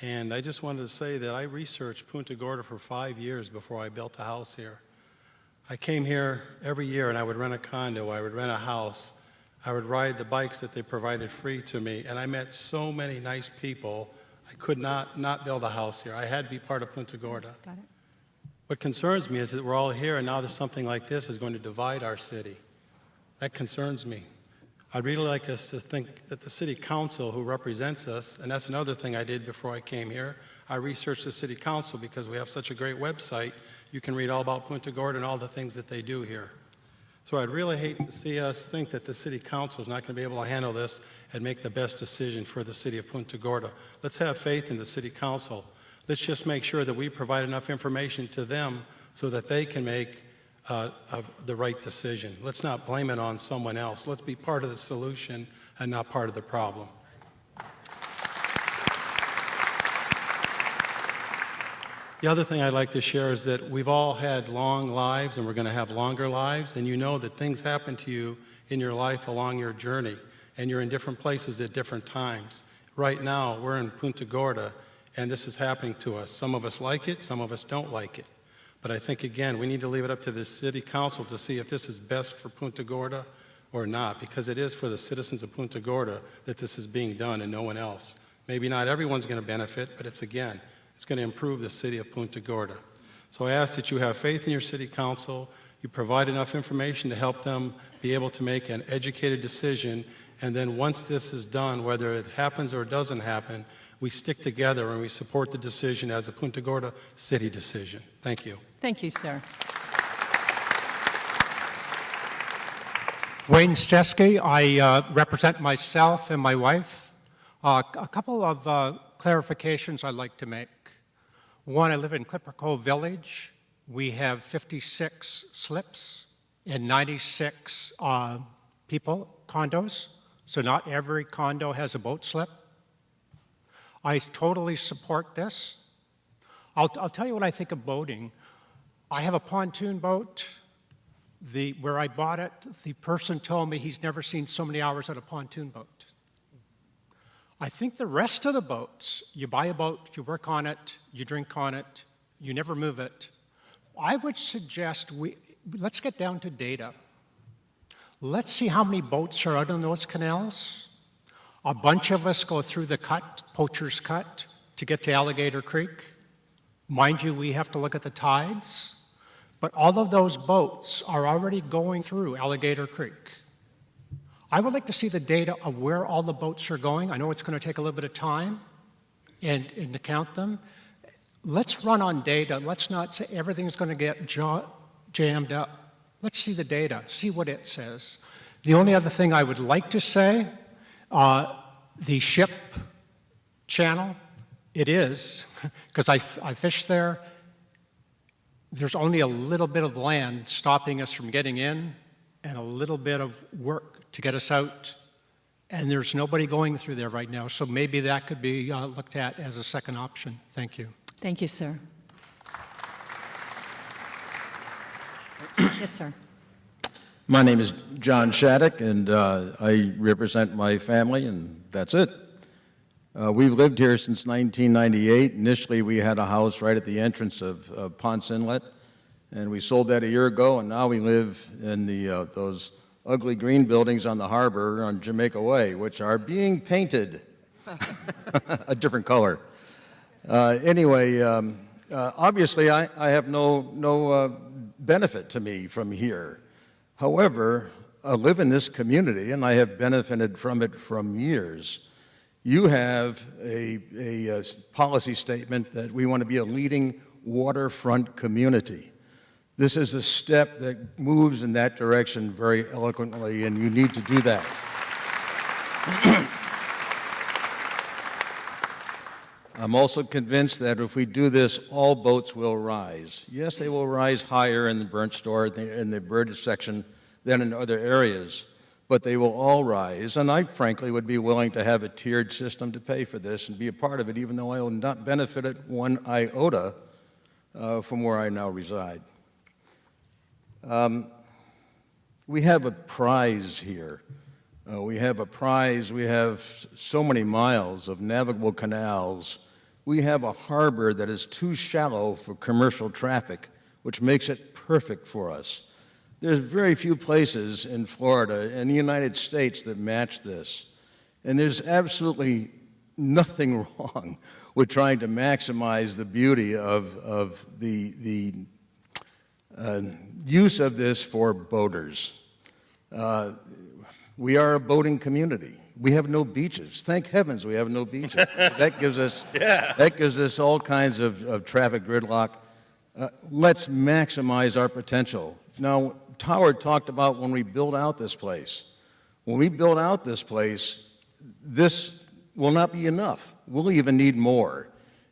And I just wanted to say that I researched Punta Gorda for 5 years before I built a house here. I came here every year and I would rent a condo, I would rent a house, I would ride the bikes that they provided free to me, and I met so many nice people, I could not build a house here. I had to be part of Punta Gorda. Got it. What concerns me is that we're all here and now there's something like this is going to divide our city. That concerns me. I'd really like us to think that the city council who represents us, and that's another thing I did before I came here, I researched the city council because we have such a great website. You can read all about Punta Gorda and all the things that they do here. So I'd really hate to see us think that the city council is not going to be able to handle this and make the best decision for the city of Punta Gorda. Let's have faith in the city council. Let's just make sure that we provide enough information to them so that they can make the right decision. Let's not blame it on someone else. Let's be part of the solution and not part of the problem. The other thing I'd like to share is that we've all had long lives and we're going to have longer lives, and you know that things happen to you in your life along your journey, and you're in different places at different times. Right now, we're in Punta Gorda, and this is happening to us. Some of us like it, some of us don't like it. But I think, again, we need to leave it up to the city council to see if this is best for Punta Gorda or not, because it is for the citizens of Punta Gorda that this is being done and no one else. Maybe not everyone's going to benefit, but it's going to improve the city of Punta Gorda. So I ask that you have faith in your city council, you provide enough information to help them be able to make an educated decision, and then once this is done, whether it happens or doesn't happen, we stick together and we support the decision as a Punta Gorda city decision. Thank you. Thank you, sir. Wayne Stesky. I represent myself and my wife. A couple of clarifications I'd like to make. One, I live in Clipper Cove Village. We have 56 slips and 96 condos, so not every condo has a boat slip. I totally support this. I'll tell you what I think of boating. I have a pontoon boat. Where I bought it, the person told me he's never seen so many hours on a pontoon boat. I think the rest of the boats, you buy a boat, you work on it, you drink on it, you never move it. I would suggest let's get down to data. Let's see how many boats are out on those canals. A bunch of us go through the cut, Poacher's Cut, to get to Alligator Creek. Mind you, we have to look at the tides, but all of those boats are already going through Alligator Creek. I would like to see the data of where all the boats are going. I know it's going to take a little bit of time and to count them. Let's run on data. Let's not say everything's going to get jammed up. Let's see the data, see what it says. The only other thing I would like to say, the ship channel, it is, because I fish there, there's only a little bit of land stopping us from getting in and a little bit of work to get us out, and there's nobody going through there right now, so maybe that could be looked at as a second option. Thank you. Thank you, sir. Yes, sir. My name is John Shattuck, and I represent my family, and that's it. We've lived here since 1998. Initially, we had a house right at the entrance of Ponce Inlet, and we sold that a year ago, and now we live in those ugly green buildings on the harbor on Jamaica Way, which are being painted a different color. Anyway, obviously, I have no benefit to me from here. However, I live in this community, and I have benefited from it from years. You have a policy statement that we want to be a leading waterfront community. This is a step that moves in that direction very eloquently, and you need to do that. I'm also convinced that if we do this, all boats will rise. Yes, they will rise higher in the burnt store, in the birdage section, than in other areas, but they will all rise, and I frankly would be willing to have a tiered system to pay for this and be a part of it, even though I will not benefit it one iota from where I now reside. We have a prize here. We have a prize. We have so many miles of navigable canals. We have a harbor that is too shallow for commercial traffic, which makes it perfect for us. There's very few places in Florida and the United States that match this. And there's absolutely nothing wrong with trying to maximize the beauty of the use of this for boaters. We are a boating community. We have no beaches. Thank heavens we have no beaches. That gives us all kinds of traffic gridlock. Let's maximize our potential. Now, Howard talked about when we build out this place. When we build out this place, this will not be enough. We'll even need more.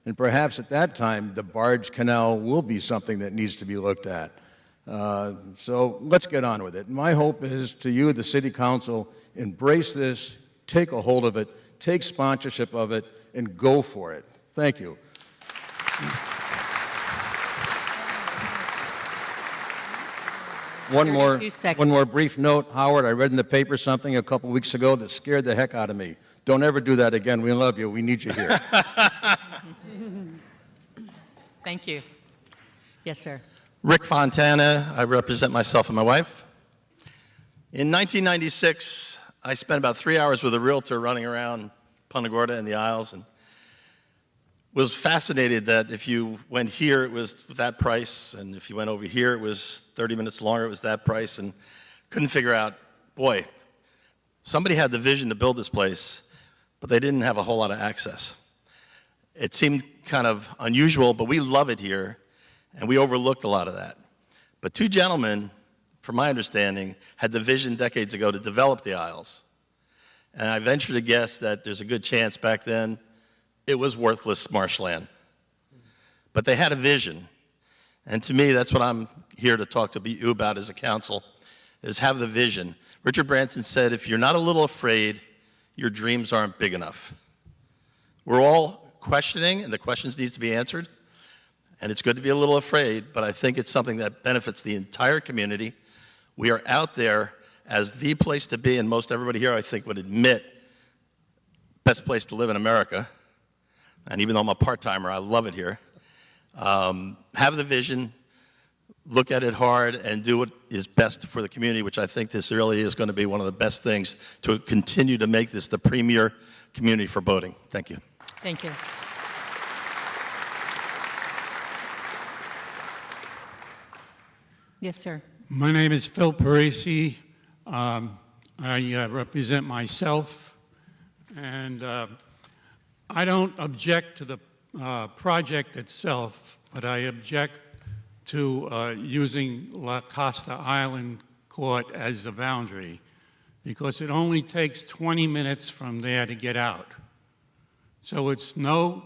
And perhaps at that time, the barge canal will be something that needs to be looked at. So let's get on with it. My hope is to you, the City Council, embrace this, take a hold of it, take sponsorship of it, and go for it. Thank you. One more brief note, Howard. I read in the paper something a couple weeks ago that scared the heck out of me. Don't ever do that again. We love you. We need you here. Thank you. Yes, sir. Rick Fontana. I represent myself and my wife. In 1996, I spent about 3 hours with a realtor running around Punta Gorda and the Isles, and was fascinated that if you went here, it was that price, and if you went over here, it was 30 minutes longer, it was that price, and couldn't figure out, boy, somebody had the vision to build this place, but they didn't have a whole lot of access. It seemed kind of unusual, but we love it here, and we overlooked a lot of that. But two gentlemen, from my understanding, had the vision decades ago to develop the Isles. And I venture to guess that there's a good chance back then it was worthless marshland. But they had a vision. And to me, that's what I'm here to talk to you about as a council, is have the vision. Richard Branson said, if you're not a little afraid, your dreams aren't big enough. We're all questioning, and the questions need to be answered. And it's good to be a little afraid, but I think it's something that benefits the entire community. We are out there as the place to be, and most everybody here, I think, would admit, best place to live in America. And even though I'm a part-timer, I love it here. Have the vision, look at it hard, and do what is best for the community, which I think this really is going to be one of the best things to continue to make this the premier community for boating. Thank you. Thank you. Yes, sir. My name is Phil Parisi. I represent myself, and I don't object to the project itself, but I object to using La Costa Island Court as the boundary, because it only takes 20 minutes from there to get out. So it's no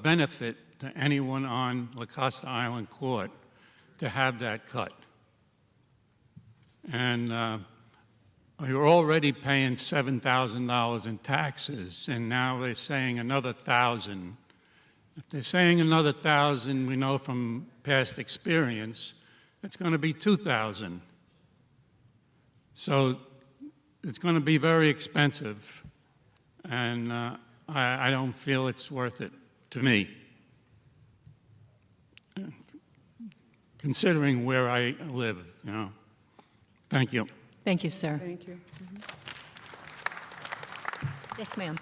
benefit to anyone on La Costa Island Court to have that cut. And you're already paying $7,000 in taxes, and now they're saying another $1,000. If they're saying another $1,000, we know from past experience, it's going to be $2,000. So it's going to be very expensive, and I don't feel it's worth it to me, considering where I live, you know. Thank you. Thank you, sir. Thank you. Yes, ma'am.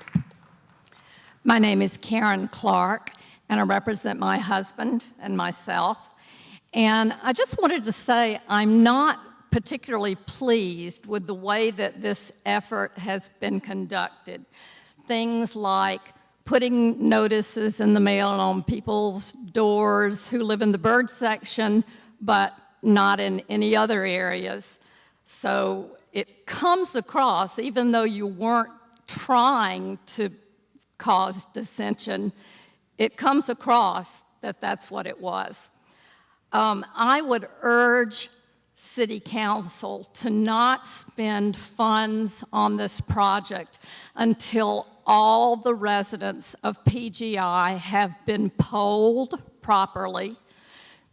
My name is Karen Clark, and I represent my husband and myself. And I just wanted to say I'm not particularly pleased with the way that this effort has been conducted. Things like putting notices in the mail on people's doors who live in the bird section, but not in any other areas. So it comes across, even though you weren't trying to cause dissension, it comes across that that's what it was. I would urge City Council to not spend funds on this project until all the residents of PGI have been polled properly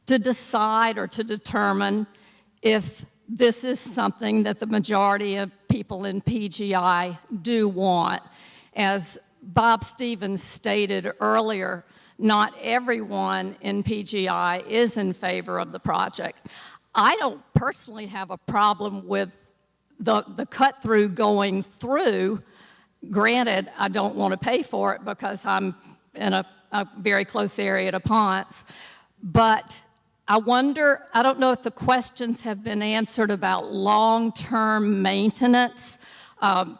to decide or to determine if this is something that the majority of people in PGI do want. As Bob Stevens stated earlier, not everyone in PGI is in favor of the project. I don't personally have a problem with the cut-through going through. Granted, I don't want to pay for it because I'm in a very close area to Ponce, but I wonder, I don't know if the questions have been answered about long-term maintenance,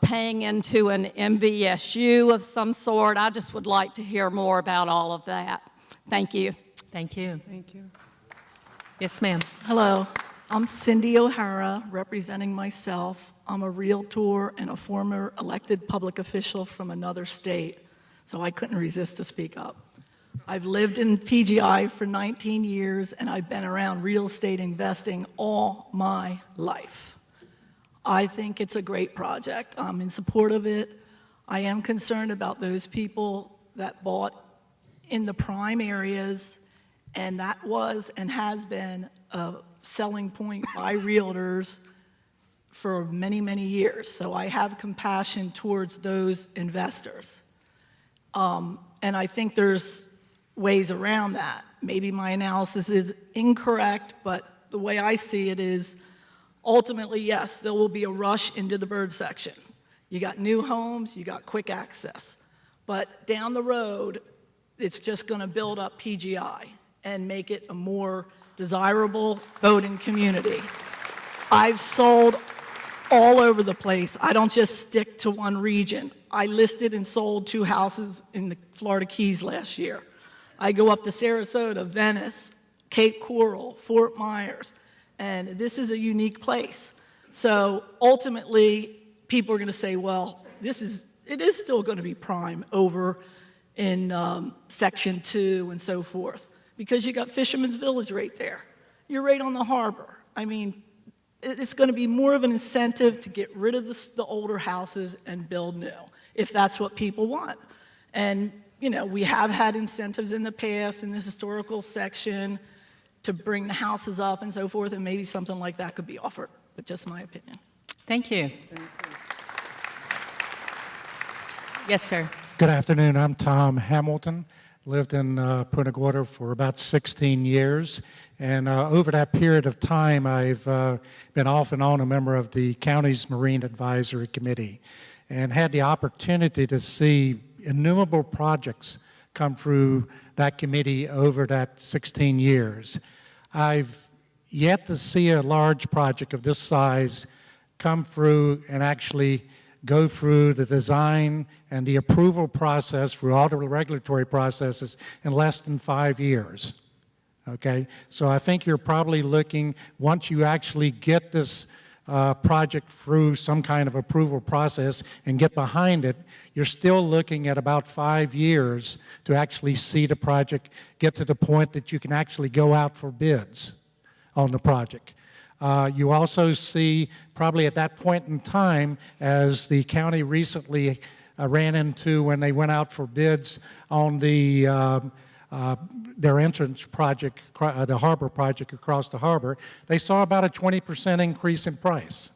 paying into an MBSU of some sort. I just would like to hear more about all of that. Thank you. Thank you. Thank you. Yes, ma'am. Hello, I'm Cindy O'Hara, representing myself. I'm a Realtor and a former elected public official from another state, so I couldn't resist to speak up. I've lived in PGI for 19 years, and I've been around real estate investing all my life. I think it's a great project. I'm in support of it. I am concerned about those people that bought in the prime areas, and that was and has been a selling point by realtors for many, many years. So I have compassion towards those investors. And I think there's ways around that. Maybe my analysis is incorrect, but the way I see it is ultimately, yes, there will be a rush into the bird section. You got new homes, you got quick access. But down the road, it's just going to build up PGI and make it a more desirable boating community. I've sold all over the place. I don't just stick to one region. I listed and sold 2 houses in the Florida Keys last year. I go up to Sarasota, Venice, Cape Coral, Fort Myers, and this is a unique place. So ultimately, people are going to say, well, it is still going to be prime over in Section 2 and so forth, because you got Fisherman's Village right there. You're right on the harbor. I mean, it's going to be more of an incentive to get rid of the older houses and build new, if that's what people want. And, you know, we have had incentives in the past in the historical section to bring the houses up and so forth, and maybe something like that could be offered, but just my opinion. Thank you. Yes, sir. Good afternoon. I'm Tom Hamilton. Lived in Punta Gorda for about 16 years. And over that period of time, I've been off and on a member of the county's Marine Advisory Committee and had the opportunity to see innumerable projects come through that committee over that 16 years. I've yet to see a large project of this size come through and actually go through the design and the approval process through all the regulatory processes in less than 5 years. Okay, so I think you're probably looking, once you actually get this project through some kind of approval process and get behind it, you're still looking at about 5 years to actually see the project get to the point that you can actually go out for bids on the project. You also see probably at that point in time, as the county recently ran into when they went out for bids on their entrance project, the harbor project across the harbor, they saw about a 20% increase in price.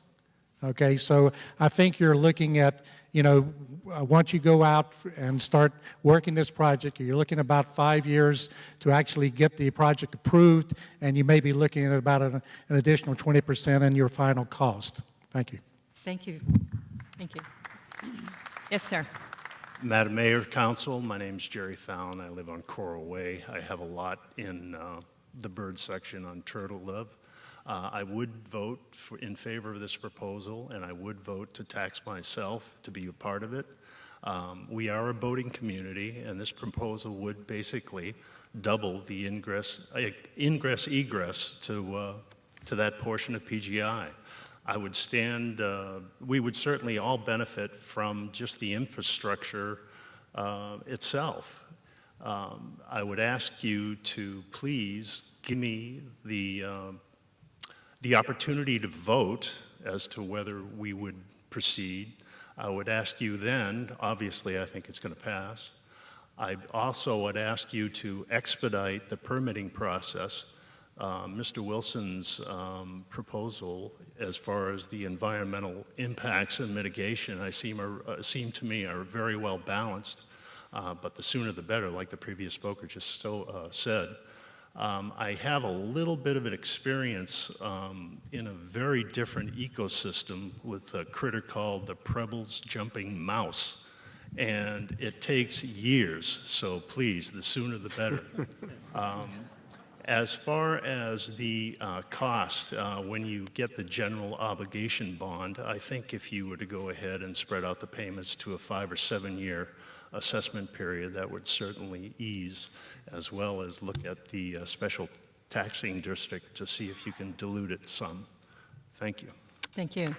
Okay, so I think you're looking at, you know, once you go out and start working this project, you're looking at about 5 years to actually get the project approved, and you may be looking at about an additional 20% in your final cost. Thank you. Thank you. Thank you. Yes, sir. Madam Mayor, Council, my name's Jerry Fallon. I live on Coral Way. I have a lot in the bird section on Turtle Live. I would vote in favor of this proposal, and I would vote to tax myself to be a part of it. We are a boating community, and this proposal would basically double the ingress-egress to that portion of PGI. I would stand, we would certainly all benefit from just the infrastructure itself. I would ask you to please give me the opportunity to vote as to whether we would proceed. I would ask you then, obviously I think it's going to pass. I also would ask you to expedite the permitting process Mr. Wilson's proposal as far as the environmental impacts and mitigation, seem to me are very well balanced, but the sooner the better, like the previous spoker just said. I have a little bit of an experience in a very different ecosystem with a critter called the Preble's jumping mouse. And it takes years, so please, the sooner the better. As far as the cost, when you get the general obligation bond, I think if you were to go ahead and spread out the payments to a 5 or 7 year assessment period, that would certainly ease, as well as look at the special taxing district to see if you can dilute it some. Thank you. Thank you.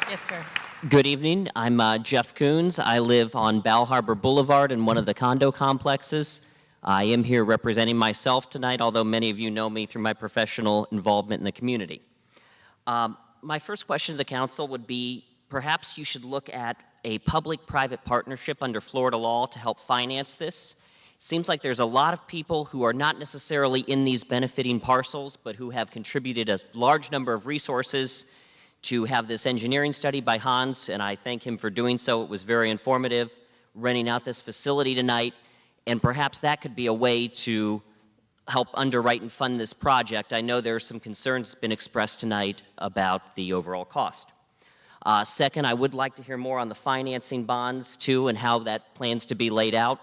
Yes, sir. Good evening. I'm Jeff Coons. I live on Bal Harbor Boulevard in one of the condo complexes. I am here representing myself tonight, although many of you know me through my professional involvement in the community. My first question to the council would be, perhaps you should look at a public-private partnership under Florida law to help finance this. It seems like there's a lot of people who are not necessarily in these benefiting parcels, but who have contributed a large number of resources to have this engineering study by Hans, and I thank him for doing so. It was very informative, renting out this facility tonight, and perhaps that could be a way to help underwrite and fund this project. I know there are some concerns been expressed tonight about the overall cost. Second, I would like to hear more on the financing bonds, too, and how that plans to be laid out.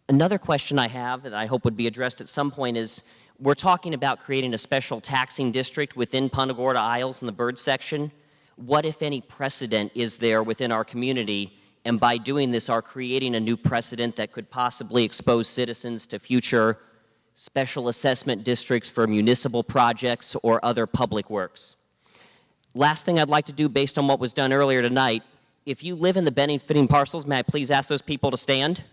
Another question I have that I hope would be addressed at some point is, we're talking about creating a special taxing district within Punta Gorda Isles in the bird section. What, if any, precedent is there within our community? And by doing this, are creating a new precedent that could possibly expose citizens to future special assessment districts for municipal projects or other public works? Last thing I'd like to do, based on what was done earlier tonight, if you live in the benefiting parcels, may I please ask those people to stand?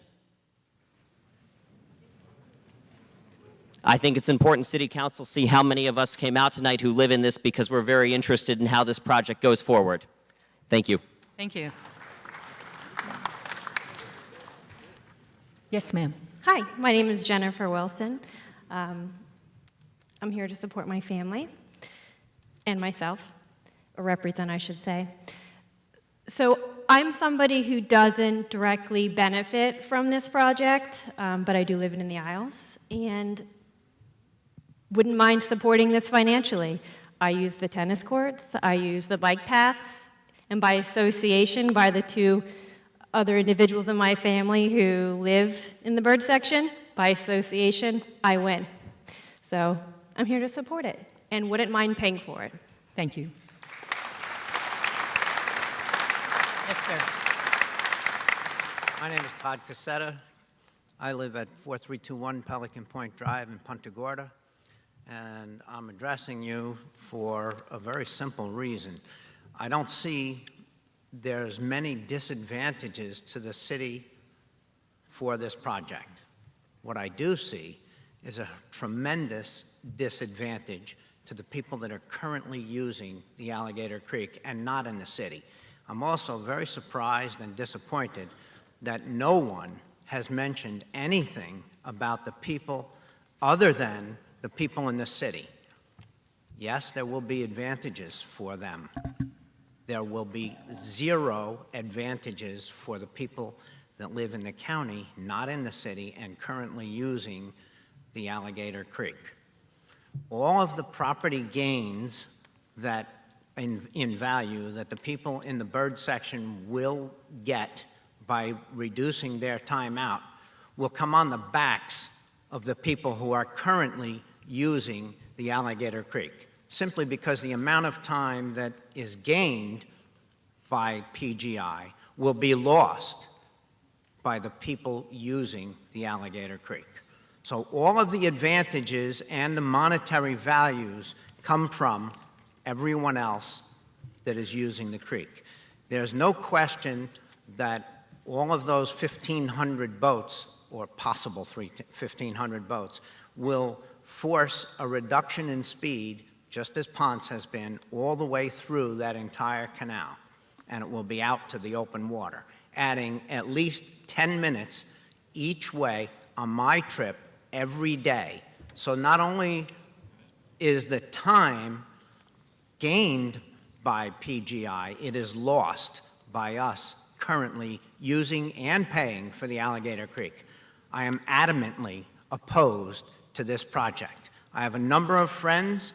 I think it's important City Council see how many of us came out tonight who live in this, because we're very interested in how this project goes forward. Thank you. Thank you. Yes, ma'am. Hi, my name is Jennifer Wilson. I'm here to support my family and myself, or represent, I should say. So I'm somebody who doesn't directly benefit from this project, but I do live in the Isles, and wouldn't mind supporting this financially. I use the tennis courts, I use the bike paths, and by association, by the two other individuals in my family who live in the bird section, by association, I win. So I'm here to support it and wouldn't mind paying for it. Thank you. Yes, sir. My name is Todd Cassetta. I live at 4321 Pelican Point Drive in Punta Gorda, and I'm addressing you for a very simple reason. I don't see there's many disadvantages to the city for this project. What I do see is a tremendous disadvantage to the people that are currently using the Alligator Creek and not in the city. I'm also very surprised and disappointed that no one has mentioned anything about the people other than the people in the city. Yes, there will be advantages for them. There will be zero advantages for the people that live in the county, not in the city, and currently using the Alligator Creek. All of the property gains that in value that the people in the bird section will get by reducing their time out will come on the backs of the people who are currently using the Alligator Creek, simply because the amount of time that is gained by PGI will be lost by the people using the Alligator Creek. So all of the advantages and the monetary values come from everyone else that is using the creek. There's no question that all of those 1,500 boats, or possible 1,500 boats, will force a reduction in speed, just as Ponce has been, all the way through that entire canal, and it will be out to the open water, adding at least 10 minutes each way on my trip every day. So not only is the time gained by PGI, it is lost by us currently using and paying for the Alligator Creek. I am adamantly opposed to this project. I have a number of friends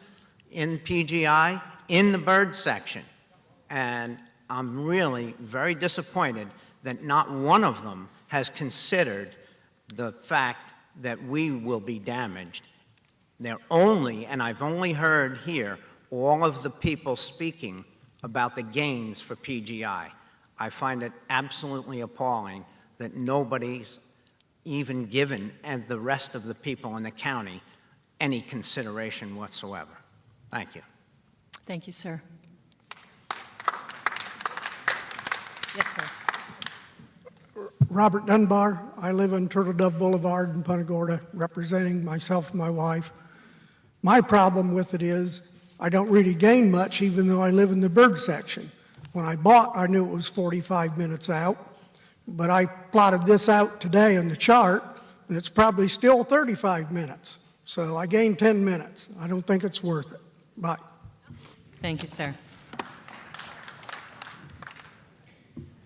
in PGI in the bird section, and I'm really very disappointed that not one of them has considered the fact that we will be damaged. They're only, and I've only heard here, all of the people speaking about the gains for PGI. I find it absolutely appalling that nobody's even given, and the rest of the people in the county, any consideration whatsoever. Thank you. Thank you, sir. Yes, sir. Robert Dunbar. I live on Turtle Dove Boulevard in Punta Gorda, representing myself and my wife. My problem with it is I don't really gain much, even though I live in the bird section. When I bought, I knew it was 45 minutes out, but I plotted this out today on the chart, and it's probably still 35 minutes. So I gained 10 minutes. I don't think it's worth it. Bye. Thank you, sir.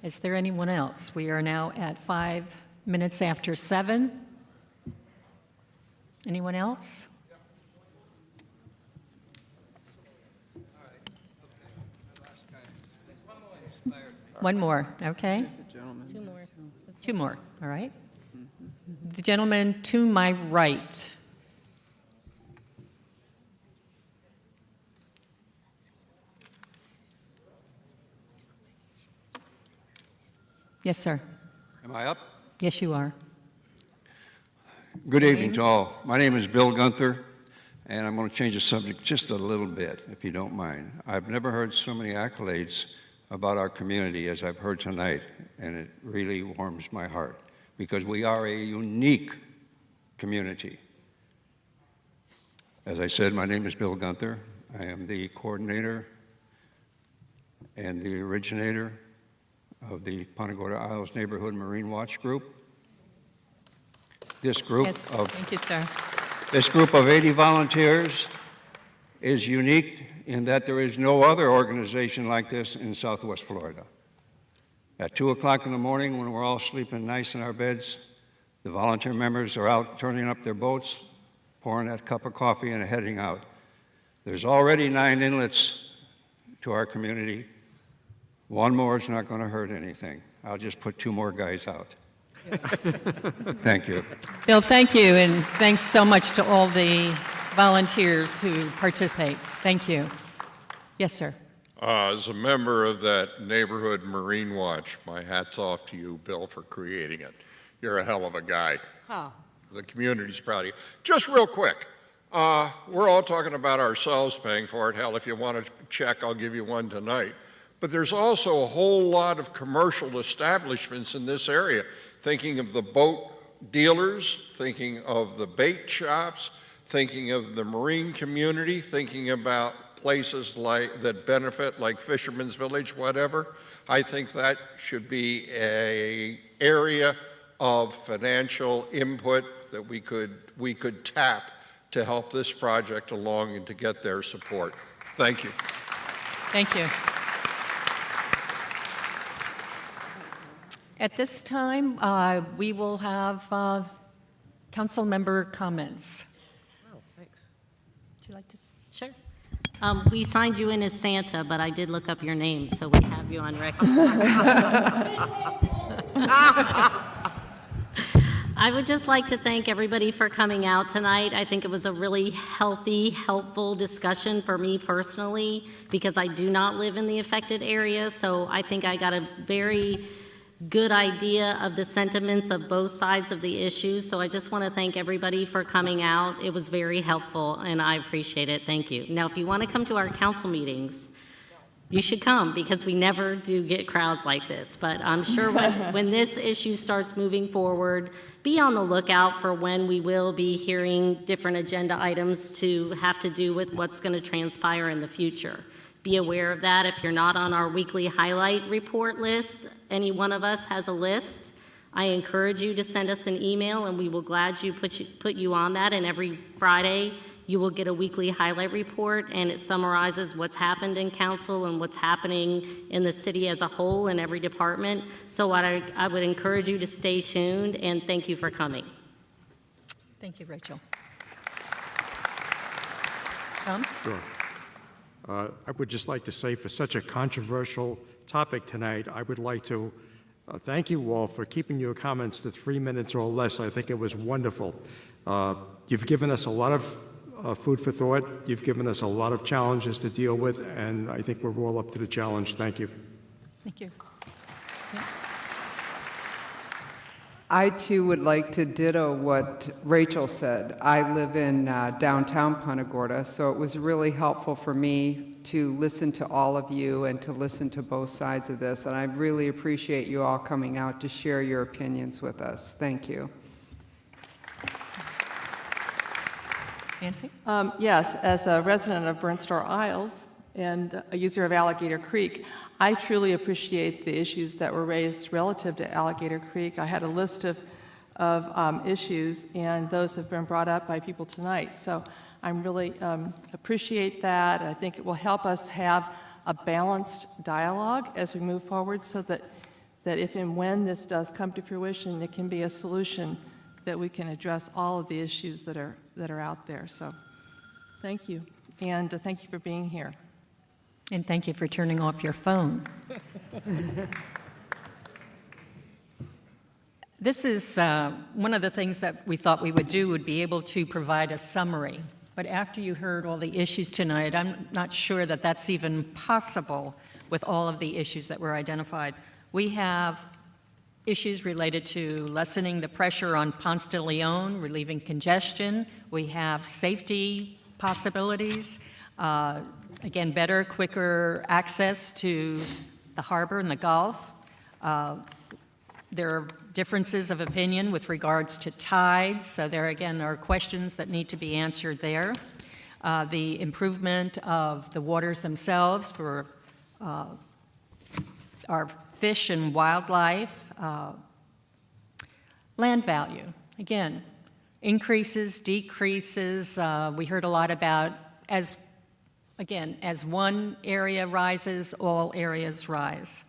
Is there anyone else? We are now at 5 minutes after 7. Anyone else? One more, okay. Two more. Two more, all right. The gentleman to my right. Yes, sir. Am I up? Yes, you are. Good evening to all. My name is Bill Gunther, and I'm going to change the subject just a little bit, if you don't mind. I've never heard so many accolades about our community as I've heard tonight, and it really warms my heart, because we are a unique community. As I said, my name is Bill Gunther. I am the coordinator and the originator of the Punta Gorda Isles Neighborhood Marine Watch Group. This group Yes, of thank you, sir. This group of 80 volunteers is unique in that there is no other organization like this in Southwest Florida. At 2 o'clock in the morning, when we're all sleeping nice in our beds, the volunteer members are out turning up their boats, pouring that cup of coffee, and heading out. There's already 9 inlets to our community. One more is not going to hurt anything. I'll just put 2 more guys out. Thank you. Bill, thank you, and thanks so much to all the volunteers who participate. Thank you. Yes, sir. As a member of that neighborhood Marine Watch, my hat's off to you, Bill, for creating it. You're a hell of a guy. Huh. The community's proud of you. Just real quick, we're all talking about ourselves paying for it. Hell, if you want a check, I'll give you one tonight. But there's also a whole lot of commercial establishments in this area, thinking of the boat dealers, thinking of the bait shops, thinking of the marine community, thinking about places like that benefit, like Fisherman's Village, whatever. I think that should be an area of financial input that we could tap to help this project along and to get their support. Thank you. Thank you. At this time, we will have council member comments. Oh, thanks. Would you like to? Sure. We signed you in as Santa, but I did look up your name, so we have you on record. I would just like to thank everybody for coming out tonight. I think it was a really healthy, helpful discussion for me personally, because I do not live in the affected area, so I think I got a very good idea of the sentiments of both sides of the issues. So I just want to thank everybody for coming out. It was very helpful, and I appreciate it. Thank you. Now, if you want to come to our council meetings, you should come, because we never do get crowds like this. But I'm sure when this issue starts moving forward, be on the lookout for when we will be hearing different agenda items to have to do with what's going to transpire in the future. Be aware of that. If you're not on our weekly highlight report list, any one of us has a list. I encourage you to send us an email, and we will gladly put you on that. And every Friday, you will get a weekly highlight report, and it summarizes what's happened in council and what's happening in the city as a whole in every department. So I would encourage you to stay tuned, and thank you for coming. Thank you, Rachel. Tom? Sure. I would just like to say, for such a controversial topic tonight, I would like to thank you all for keeping your comments to 3 minutes or less. I think it was wonderful. You've given us a lot of food for thought. You've given us a lot of challenges to deal with, and I think we're all up to the challenge. Thank you. Thank you. I too would like to ditto what Rachel said. I live in downtown Punta Gorda, so it was really helpful for me to listen to all of you and to listen to both sides of this. And I really appreciate you all coming out to share your opinions with us. Thank you. Nancy? Yes, as a resident of Burnt Store Isles and a user of Alligator Creek, I truly appreciate the issues that were raised relative to Alligator Creek. I had a list of issues, and those have been brought up by people tonight. So I'm really appreciate that. I think it will help us have a balanced dialogue as we move forward, so that if and when this does come to fruition, it can be a solution that we can address all of the issues that are out there. So thank you, and thank you for being here. And thank you for turning off your phone. This is one of the things that we thought we would do, would be able to provide a summary. But after you heard all the issues tonight, I'm not sure that that's even possible with all of the issues that were identified. We have issues related to lessening the pressure on Ponce de Leon, relieving congestion. We have safety possibilities. Again, better, quicker access to the harbor and the Gulf. There are differences of opinion with regards to tides, so there again are questions that need to be answered there. The improvement of the waters themselves for our fish and wildlife. Land value, again, increases, decreases. We heard a lot about, as one area rises, all areas rise.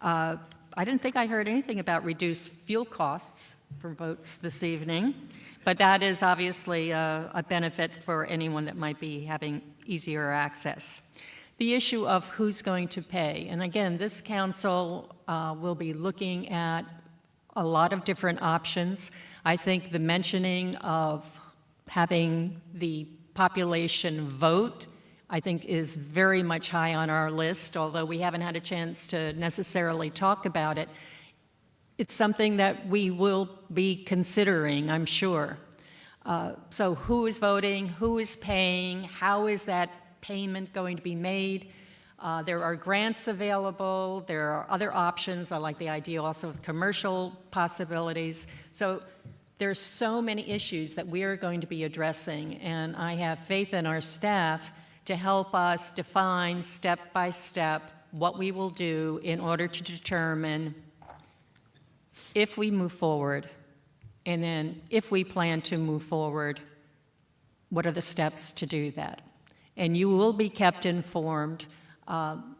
I didn't think I heard anything about reduced fuel costs for boats this evening, but that is obviously a benefit for anyone that might be having easier access. The issue of who's going to pay, and again, this council will be looking at a lot of different options. I think the mentioning of having the population vote, I think, is very much high on our list, although we haven't had a chance to necessarily talk about it. It's something that we will be considering, I'm sure. So who is voting? Who is paying? How is that payment going to be made? There are grants available. There are other options. I like the idea also of commercial possibilities. So there's so many issues that we are going to be addressing, and I have faith in our staff to help us define step by step what we will do in order to determine if we move forward, and then if we plan to move forward, what are the steps to do that? And you will be kept informed.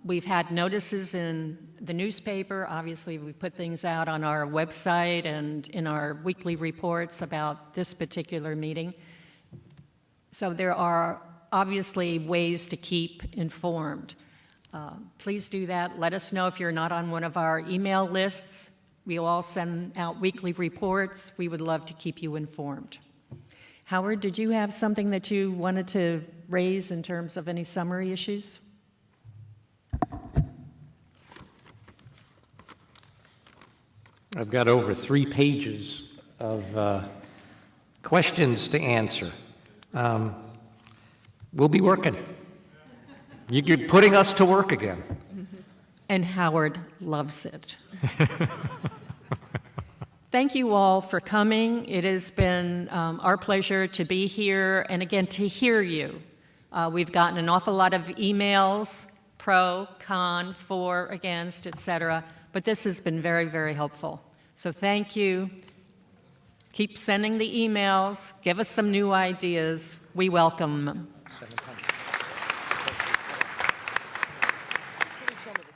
We've had notices in the newspaper. Obviously, we put things out on our website and in our weekly reports about this particular meeting. So there are obviously ways to keep informed. Please do that. Let us know if you're not on one of our email lists. We all send out weekly reports. We would love to keep you informed. Howard, did you have something that you wanted to raise in terms of any summary issues? I've got over 3 pages of questions to answer. We'll be working. You're putting us to work again. And Howard loves it. Thank you all for coming. It has been our pleasure to be here and again to hear you. We've gotten an awful lot of emails, pro, con, for, against, etc. But this has been very, very helpful. So thank you. Keep sending the emails. Give us some new ideas. We welcome them.